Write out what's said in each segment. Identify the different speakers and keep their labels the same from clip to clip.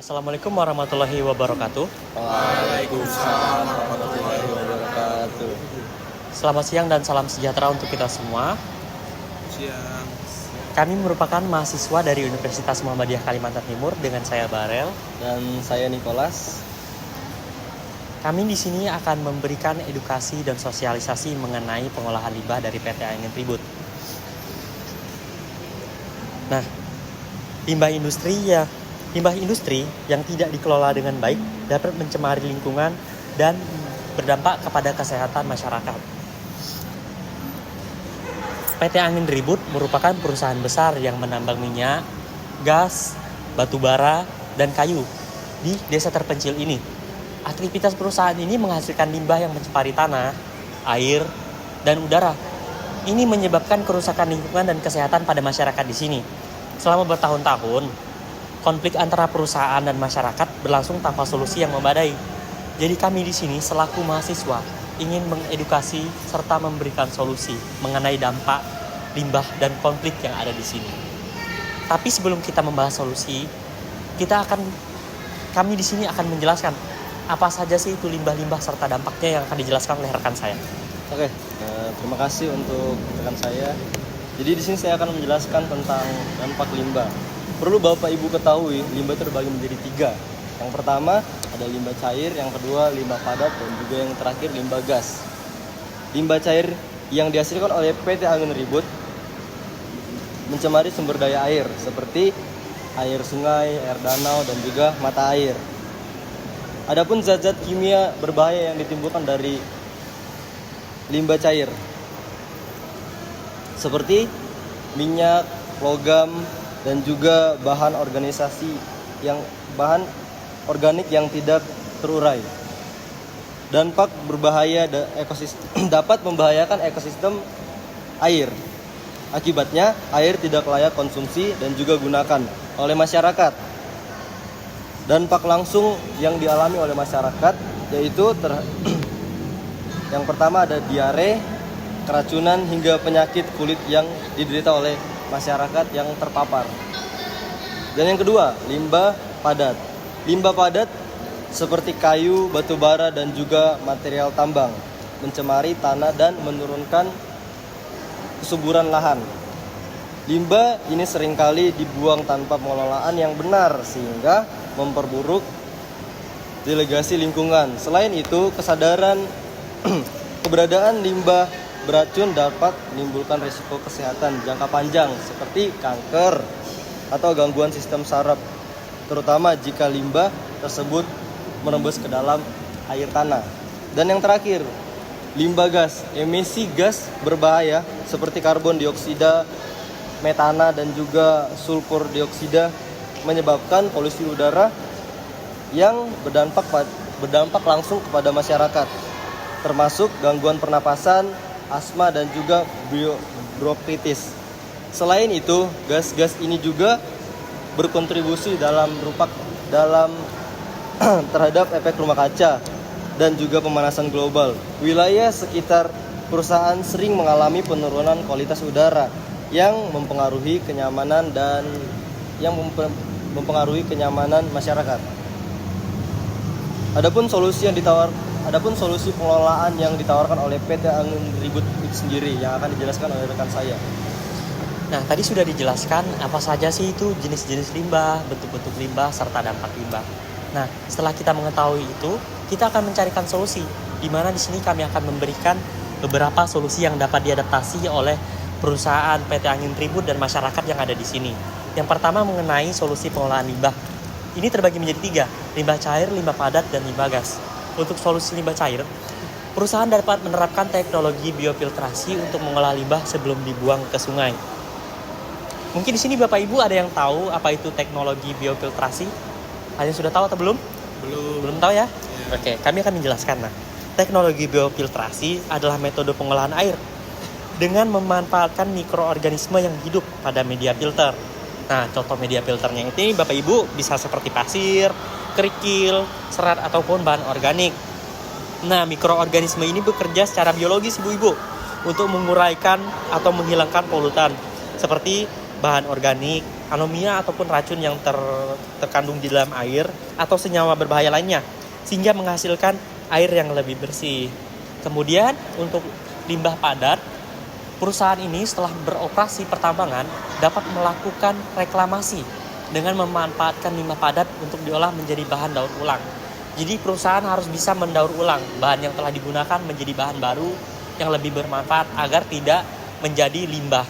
Speaker 1: Assalamualaikum warahmatullahi wabarakatuh.
Speaker 2: Waalaikumsalam warahmatullahi wabarakatuh.
Speaker 1: Selamat siang dan salam sejahtera untuk kita semua.
Speaker 2: Siang.
Speaker 1: Kami merupakan mahasiswa dari Universitas Muhammadiyah Kalimantan Timur dengan saya Barel.
Speaker 2: Dan saya Nicholas.
Speaker 1: Kami di sini akan memberikan edukasi dan sosialisasi mengenai pengolahan limbah dari PT Angin Ribut. Nah, limbah industri yang tidak dikelola dengan baik dapat mencemari lingkungan dan berdampak kepada kesehatan masyarakat. PT Angin Ribut merupakan perusahaan besar yang menambang minyak, gas, batu bara, dan kayu di desa terpencil ini. Aktivitas perusahaan ini menghasilkan limbah yang mencemari tanah, air, dan udara. Ini menyebabkan kerusakan lingkungan dan kesehatan pada masyarakat di sini. Selama bertahun-tahun, konflik antara perusahaan dan masyarakat berlangsung tanpa solusi yang memadai. Jadi kami di sini selaku mahasiswa ingin mengedukasi serta memberikan solusi mengenai dampak limbah dan konflik yang ada di sini. Tapi sebelum kita membahas solusi, kami di sini akan menjelaskan apa saja sih itu limbah-limbah serta dampaknya yang akan dijelaskan oleh rekan saya.
Speaker 2: Oke, terima kasih untuk rekan saya. Jadi di sini saya akan menjelaskan tentang dampak limbah. Perlu Bapak Ibu ketahui, limbah terbagi menjadi 3. Yang pertama ada limbah cair, yang kedua limbah padat, dan juga yang terakhir limbah gas. Limbah cair yang dihasilkan oleh PT Angin Ribut mencemari sumber daya air seperti air sungai, air danau, dan juga mata air. Adapun zat-zat kimia berbahaya yang ditimbulkan dari limbah cair seperti minyak, logam, dan juga bahan organik yang tidak terurai. Dampak berbahaya dapat membahayakan ekosistem air. Akibatnya, air tidak layak konsumsi dan juga gunakan oleh masyarakat. Dampak langsung yang dialami oleh masyarakat yaitu yang pertama ada diare, keracunan hingga penyakit kulit yang diderita oleh masyarakat yang terpapar. Dan yang kedua, limbah padat. Limbah padat seperti kayu, batu bara, dan juga material tambang mencemari tanah dan menurunkan kesuburan lahan. Limbah ini seringkali dibuang tanpa pengelolaan yang benar sehingga memperburuk delegasi lingkungan. Selain itu, keberadaan limbah beracun dapat menimbulkan risiko kesehatan jangka panjang seperti kanker atau gangguan sistem saraf, terutama jika limbah tersebut menembus ke dalam air tanah. Dan yang terakhir, limbah gas. Emisi gas berbahaya seperti karbon dioksida, metana, dan juga sulfur dioksida menyebabkan polusi udara yang berdampak langsung kepada masyarakat, termasuk gangguan pernapasan, asma, dan juga bronkitis. Selain itu, gas-gas ini juga berkontribusi terhadap efek rumah kaca dan juga pemanasan global. Wilayah sekitar perusahaan sering mengalami penurunan kualitas udara yang mempengaruhi kenyamanan masyarakat. Adapun solusi pengelolaan yang ditawarkan oleh PT Angin Ribut itu sendiri yang akan dijelaskan oleh rekan saya.
Speaker 1: Nah, tadi sudah dijelaskan apa saja sih itu jenis-jenis limbah, bentuk-bentuk limbah, serta dampak limbah. Nah, setelah kita mengetahui itu, kita akan mencarikan solusi, di mana di sini kami akan memberikan beberapa solusi yang dapat diadaptasi oleh perusahaan PT Angin Ribut dan masyarakat yang ada di sini. Yang pertama mengenai solusi pengolahan limbah. Ini terbagi menjadi 3, limbah cair, limbah padat, dan limbah gas. Untuk solusi limbah cair, perusahaan dapat menerapkan teknologi biofiltrasi untuk mengolah limbah sebelum dibuang ke sungai. Mungkin di sini Bapak Ibu ada yang tahu apa itu teknologi biofiltrasi? Ada yang sudah tahu atau belum? Belum tahu ya? Oke, kami akan menjelaskan. Nah, teknologi biofiltrasi adalah metode pengolahan air dengan memanfaatkan mikroorganisme yang hidup pada media filter. Nah, contoh media filternya ini Bapak Ibu bisa seperti pasir, kerikil, serat, ataupun bahan organik. Nah, mikroorganisme ini bekerja secara biologis Ibu-Ibu untuk menguraikan atau menghilangkan polutan seperti bahan organik, anomia ataupun racun yang terkandung di dalam air atau senyawa berbahaya lainnya, sehingga menghasilkan air yang lebih bersih. Kemudian untuk limbah padat, perusahaan ini setelah beroperasi pertambangan dapat melakukan reklamasi dengan memanfaatkan limbah padat untuk diolah menjadi bahan daur ulang. Jadi perusahaan harus bisa mendaur ulang bahan yang telah digunakan menjadi bahan baru yang lebih bermanfaat agar tidak menjadi limbah.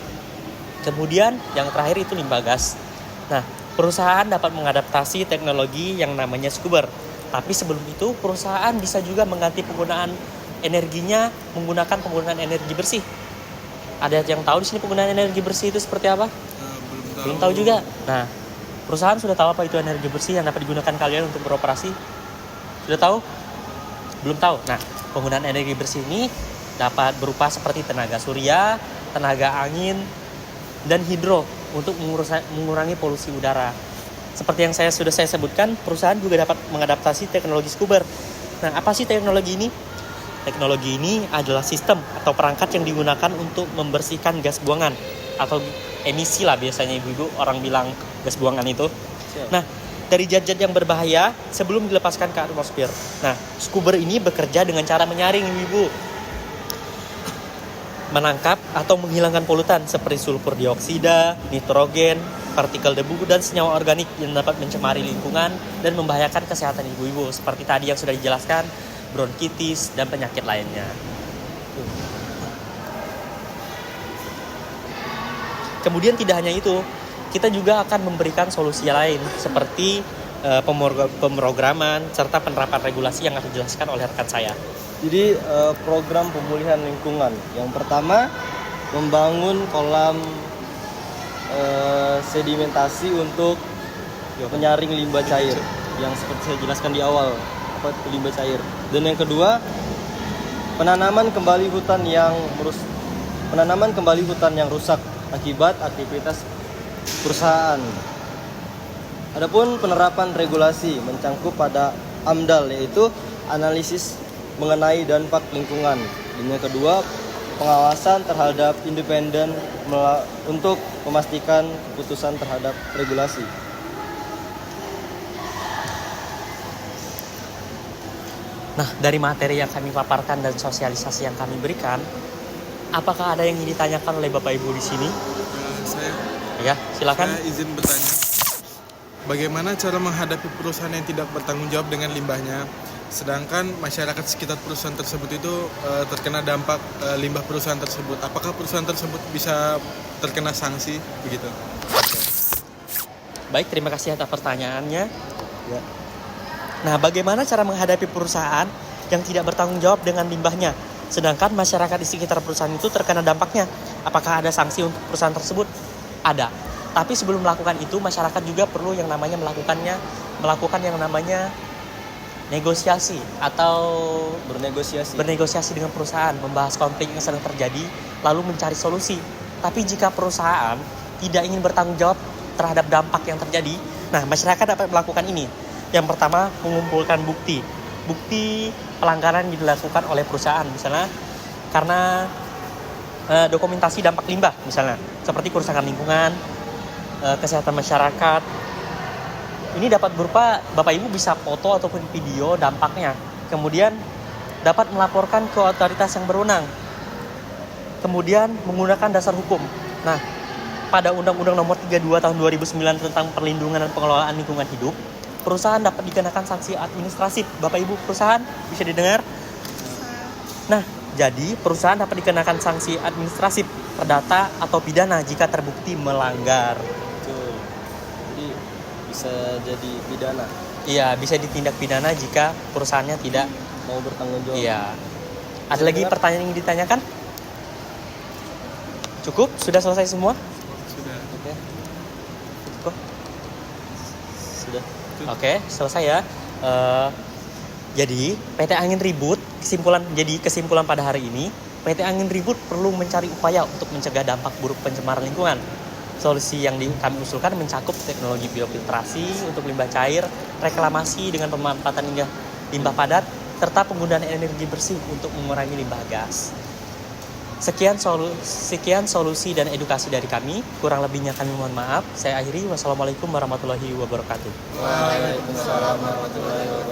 Speaker 1: Kemudian yang terakhir itu limbah gas. Nah, perusahaan dapat mengadaptasi teknologi yang namanya scrubber. Tapi sebelum itu perusahaan bisa juga mengganti penggunaan energinya menggunakan penggunaan energi bersih. Ada yang tahu di sini penggunaan energi bersih itu seperti apa? Belum tahu juga. Nah, perusahaan sudah tahu apa itu energi bersih yang dapat digunakan kalian untuk beroperasi? Sudah tahu? Belum tahu. Nah, penggunaan energi bersih ini dapat berupa seperti tenaga surya, tenaga angin, dan hidro untuk mengurangi polusi udara. Seperti yang sudah saya sebutkan, perusahaan juga dapat mengadaptasi teknologi scrubber. Nah, apa sih teknologi ini? Teknologi ini adalah sistem atau perangkat yang digunakan untuk membersihkan gas buangan atau emisi lah biasanya ibu-ibu orang bilang gas buangan itu. Nah, dari zat-zat yang berbahaya sebelum dilepaskan ke atmosfer. Nah, scrubber ini bekerja dengan cara menyaring ibu-ibu, menangkap atau menghilangkan polutan seperti sulfur dioksida, nitrogen, partikel debu, dan senyawa organik yang dapat mencemari lingkungan dan membahayakan kesehatan ibu-ibu seperti tadi yang sudah dijelaskan, bronkitis dan penyakit lainnya. Kemudian tidak hanya itu, kita juga akan memberikan solusi lain seperti pemrograman serta penerapan regulasi yang akan dijelaskan oleh rekan saya.
Speaker 2: Jadi program pemulihan lingkungan yang pertama membangun kolam sedimentasi untuk menyaring limbah cair yang seperti saya jelaskan di awal, apa itu limbah cair. Dan yang kedua, penanaman kembali hutan yang rusak akibat aktivitas perusahaan. Adapun penerapan regulasi mencangkup pada AMDAL, yaitu analisis mengenai dampak lingkungan. Dan yang kedua, pengawasan terhadap independen untuk memastikan keputusan terhadap regulasi.
Speaker 1: Nah, dari materi yang kami paparkan dan sosialisasi yang kami berikan, apakah ada yang ingin ditanyakan oleh Bapak Ibu di sini? Ya, silakan.
Speaker 3: Saya izin bertanya. Bagaimana cara menghadapi perusahaan yang tidak bertanggung jawab dengan limbahnya? Sedangkan masyarakat sekitar perusahaan tersebut itu terkena dampak limbah perusahaan tersebut. Apakah perusahaan tersebut bisa terkena sanksi begitu?
Speaker 1: Baik, terima kasih atas pertanyaannya. Ya. Nah, bagaimana cara menghadapi perusahaan yang tidak bertanggung jawab dengan limbahnya? Sedangkan masyarakat di sekitar perusahaan itu terkena dampaknya. Apakah ada sanksi untuk perusahaan tersebut? Ada. Tapi sebelum melakukan itu, masyarakat juga perlu yang namanya melakukan yang namanya negosiasi atau bernegosiasi dengan perusahaan, membahas konflik yang sedang terjadi, lalu mencari solusi. Tapi jika perusahaan tidak ingin bertanggung jawab terhadap dampak yang terjadi, nah masyarakat dapat melakukan ini. Yang pertama, mengumpulkan bukti pelanggaran yang dilakukan oleh perusahaan, misalnya karena dokumentasi dampak limbah, misalnya seperti kerusakan lingkungan, kesehatan masyarakat. Ini dapat berupa Bapak Ibu bisa foto ataupun video dampaknya. Kemudian dapat melaporkan ke otoritas yang berwenang. Kemudian menggunakan dasar hukum. Nah, pada Undang-Undang Nomor 32 Tahun 2009 tentang Perlindungan dan Pengelolaan Lingkungan Hidup, perusahaan dapat dikenakan sanksi administratif. Bapak Ibu perusahaan bisa didengar? Nah, jadi perusahaan dapat dikenakan sanksi administratif, perdata atau pidana jika terbukti melanggar.
Speaker 2: Bisa jadi pidana.
Speaker 1: Iya, bisa ditindak pidana jika perusahaannya tidak
Speaker 2: mau bertanggung jawab.
Speaker 1: Iya. Ada lagi pertanyaan yang ditanyakan? Cukup? Sudah selesai semua?
Speaker 3: Sudah.
Speaker 2: Oke.
Speaker 1: Cukup?
Speaker 2: Sudah.
Speaker 1: Oke, selesai ya. Jadi PT Angin Ribut kesimpulan pada hari ini, PT Angin Ribut perlu mencari upaya untuk mencegah dampak buruk pencemaran lingkungan. Solusi yang kami usulkan mencakup teknologi biofiltrasi untuk limbah cair, reklamasi dengan pemanfaatan limbah padat, serta penggunaan energi bersih untuk mengurangi limbah gas. Sekian solusi dan edukasi dari kami. Kurang lebihnya kami mohon maaf. Saya akhiri. Wassalamualaikum warahmatullahi wabarakatuh.
Speaker 2: Waalaikumsalam warahmatullahi wabarakatuh.